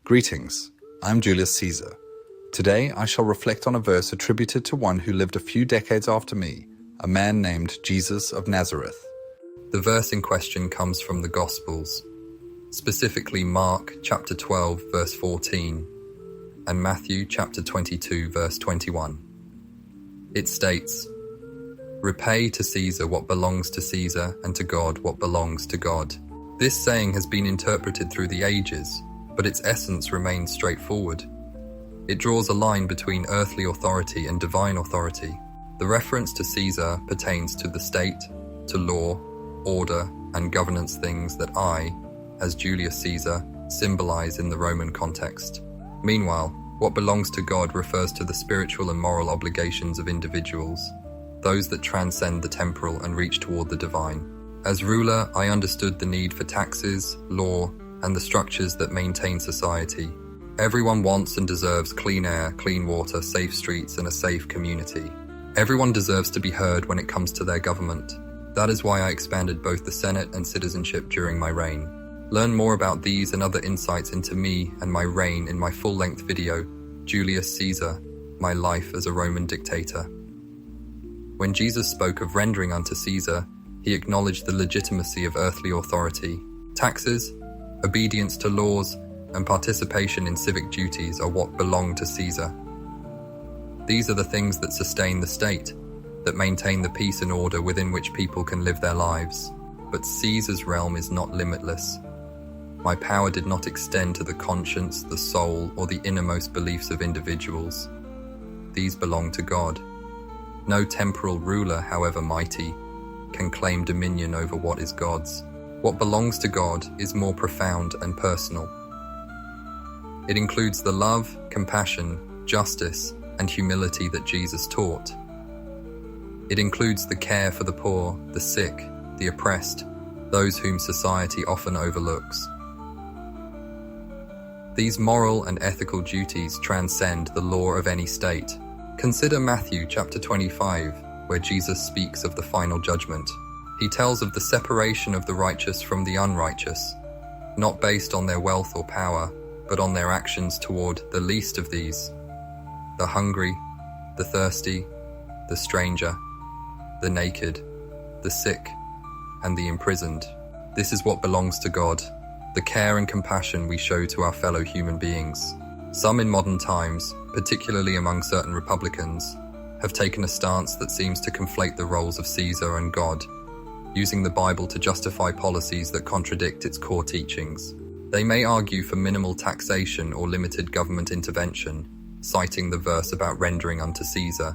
Greetings, I'm Julius Caesar. Today I shall reflect on a verse attributed to one who lived a few decades after me, a man named Jesus of Nazareth. The verse in question comes from the Gospels, specifically Mark chapter 12 verse 14 and Matthew chapter 22 verse 21. It states, "Repay to Caesar what belongs to Caesar, and to God what belongs to God." This saying has been interpreted through the ages, but its essence remains straightforward. It draws a line between earthly authority and divine authority. The reference to Caesar pertains to the state, to law, order, and governance things that I, as Julius Caesar, symbolize in the Roman context. Meanwhile, what belongs to God refers to the spiritual and moral obligations of individuals, those that transcend the temporal and reach toward the divine. As ruler, I understood the need for taxes, law, and the structures that maintain society. Everyone wants and deserves clean air, clean water, safe streets, and a safe community. Everyone deserves to be heard when it comes to their government. That is why I expanded both the Senate and citizenship during my reign. Learn more about these and other insights into me and my reign in my full-length video, Julius Caesar, My Life as a Roman Dictator. When Jesus spoke of rendering unto Caesar, he acknowledged the legitimacy of earthly authority. Taxes, obedience to laws, and participation in civic duties are what belong to Caesar. These are the things that sustain the state, that maintain the peace and order within which people can live their lives. But Caesar's realm is not limitless. My power did not extend to the conscience, the soul, or the innermost beliefs of individuals. These belong to God. No temporal ruler, however mighty, can claim dominion over what is God's. What belongs to God is more profound and personal. It includes the love, compassion, justice, and humility that Jesus taught. It includes the care for the poor, the sick, the oppressed, those whom society often overlooks. These moral and ethical duties transcend the law of any state. Consider Matthew chapter 25, where Jesus speaks of the final judgment. He tells of the separation of the righteous from the unrighteous, not based on their wealth or power, but on their actions toward the least of these: the hungry, the thirsty, the stranger, the naked, the sick, and the imprisoned. This is what belongs to God, the care and compassion we show to our fellow human beings. Some in modern times, particularly among certain Republicans, have taken a stance that seems to conflate the roles of Caesar and God, using the Bible to justify policies that contradict its core teachings. They may argue for minimal taxation or limited government intervention, citing the verse about rendering unto Caesar,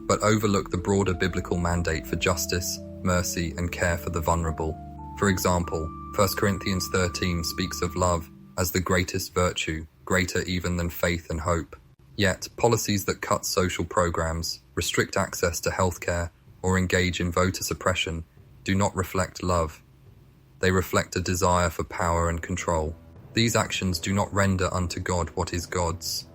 but overlook the broader biblical mandate for justice, mercy, and care for the vulnerable. For example, 1 Corinthians 13 speaks of love as the greatest virtue, greater even than faith and hope. Yet, policies that cut social programs, restrict access to healthcare, or engage in voter suppression do not reflect love. They reflect a desire for power and control. These actions do not render unto God what is God's.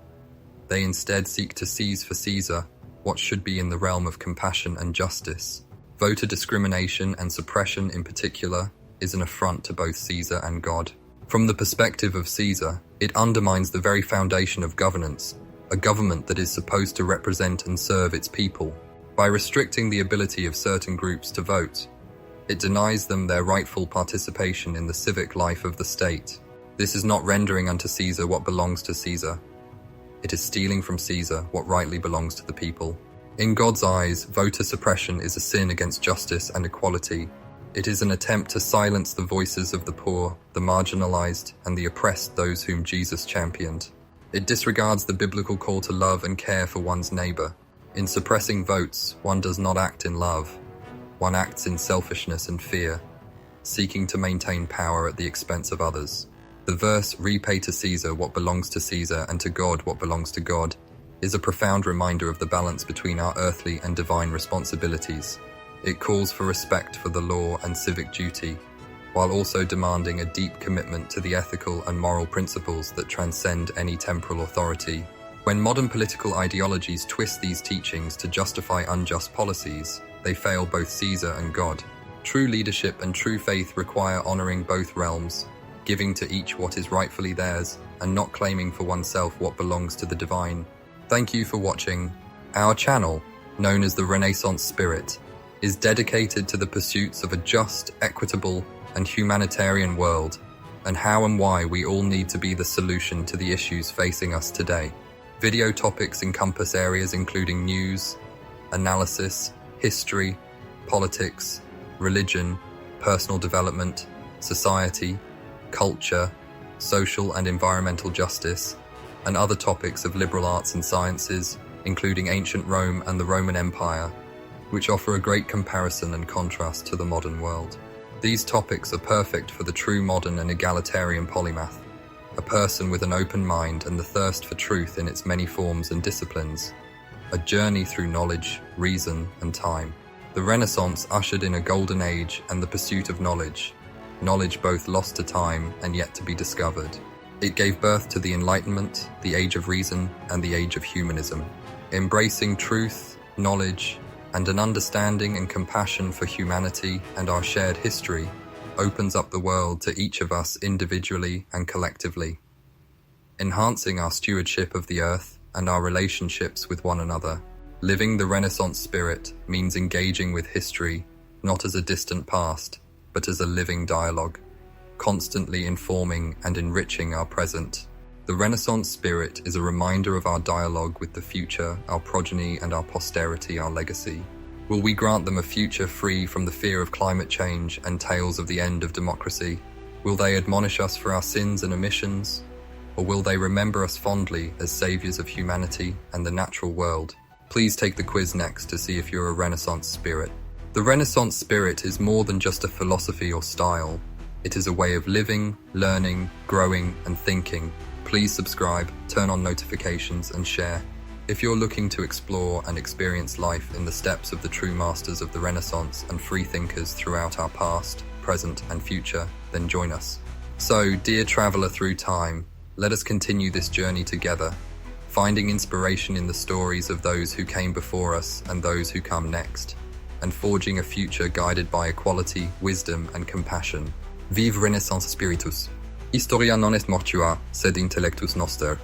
They instead seek to seize for Caesar what should be in the realm of compassion and justice. Voter discrimination and suppression in particular is an affront to both Caesar and God. From the perspective of Caesar, it undermines the very foundation of governance, a government that is supposed to represent and serve its people. By restricting the ability of certain groups to vote, it denies them their rightful participation in the civic life of the state. This is not rendering unto Caesar what belongs to Caesar. It is stealing from Caesar what rightly belongs to the people. In God's eyes, voter suppression is a sin against justice and equality. It is an attempt to silence the voices of the poor, the marginalized, and the oppressed, those whom Jesus championed. It disregards the biblical call to love and care for one's neighbor. In suppressing votes, one does not act in love. One acts in selfishness and fear, seeking to maintain power at the expense of others. The verse, "Repay to Caesar what belongs to Caesar, and to God what belongs to God," is a profound reminder of the balance between our earthly and divine responsibilities. It calls for respect for the law and civic duty, while also demanding a deep commitment to the ethical and moral principles that transcend any temporal authority. When modern political ideologies twist these teachings to justify unjust policies, they fail both Caesar and God. True leadership and true faith require honoring both realms, giving to each what is rightfully theirs, and not claiming for oneself what belongs to the divine. Thank you for watching. Our channel, known as the Renaissance Spirit, is dedicated to the pursuits of a just, equitable, and humanitarian world, and how and why we all need to be the solution to the issues facing us today. Video topics encompass areas including news, analysis, history, politics, religion, personal development, society, culture, social and environmental justice, and other topics of liberal arts and sciences, including ancient Rome and the Roman Empire, which offer a great comparison and contrast to the modern world. These topics are perfect for the true modern and egalitarian polymath, a person with an open mind and the thirst for truth in its many forms and disciplines, a journey through knowledge, reason, and time. The Renaissance ushered in a golden age and the pursuit of knowledge both lost to time and yet to be discovered. It gave birth to the Enlightenment, the Age of Reason, and the Age of Humanism. Embracing truth, knowledge, and an understanding and compassion for humanity and our shared history opens up the world to each of us individually and collectively, enhancing our stewardship of the earth and our relationships with one another. Living the Renaissance spirit means engaging with history not as a distant past, but as a living dialogue, constantly informing and enriching our present. The Renaissance spirit is a reminder of our dialogue with the future, our progeny, and our posterity, our legacy. Will we grant them a future free from the fear of climate change and tales of the end of democracy? Will they admonish us for our sins and omissions? Or will they remember us fondly as saviors of humanity and the natural world? Please take the quiz next to see if you're a Renaissance spirit. The Renaissance spirit is more than just a philosophy or style. It is a way of living, learning, growing, and thinking. Please subscribe, turn on notifications, and share. If you're looking to explore and experience life in the steps of the true masters of the Renaissance and free thinkers throughout our past, present, and future, then join us. So, dear traveler through time, let us continue this journey together, finding inspiration in the stories of those who came before us and those who come next, and forging a future guided by equality, wisdom, and compassion. Vive Renaissance Spiritus! Historia non est mortua, sed intellectus noster.